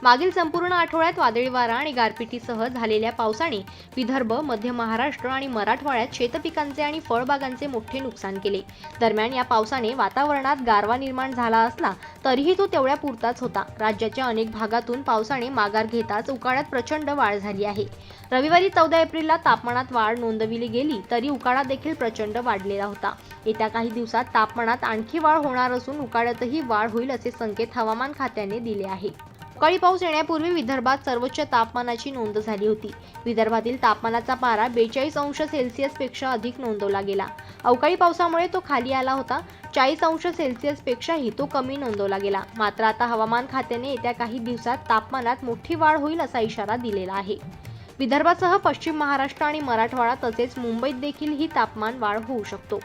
मागील संपूर्ण आठवड्यात वादळी वारा आणि गारपिटीसह झालेल्या पावसाने विदर्भ, मध्य महाराष्ट्र आणि मराठवाड्यात शेतपिकांचे आणि फळबागांचे मोठे नुकसान केले। दरम्यान या पावसाने वातावरणात गारवा निर्माण झाला असला तरीही तो तेवढ्या पुरताच होता। राज्याच्या अनेक भागातून पावसाने माघार घेताच उकाड्यात प्रचंड वाढ झाली आहे। रविवारी 14 एप्रिलला तापमानात वाढ नोंदवली गेली तरी उकाडा देखील प्रचंड वाढलेला होता। येत्या काही दिवसात तापमानात आणखी वाढ होणार असून उकाड्यातही वाढ होईल असे संकेत हवामान खात्याने दिले आहे। अवकाळी पाऊस येण्यापूर्वी विदर्भात सर्वोच्च तापमानाची नोंद झाली होती। विदर्भातील तापमानाचा पारा 42 अंश सेल्सिअस पेक्षा अधिक नोंदवला गेला। अवकाळी पावसामुळे तो खाली आला होता। 40 अंश सेल्सिअस पेक्षाही तो कमी नोंदवला गेला। मात्र आता हवामान खात्याने येत्या काही दिवसात तापमानात मोठी वाढ होईल असा इशारा दिलेला आहे। विदर्भासह पश्चिम महाराष्ट्र आणि मराठवाडा तसेच मुंबईत देखील ही तापमान वाढ होऊ शकतो।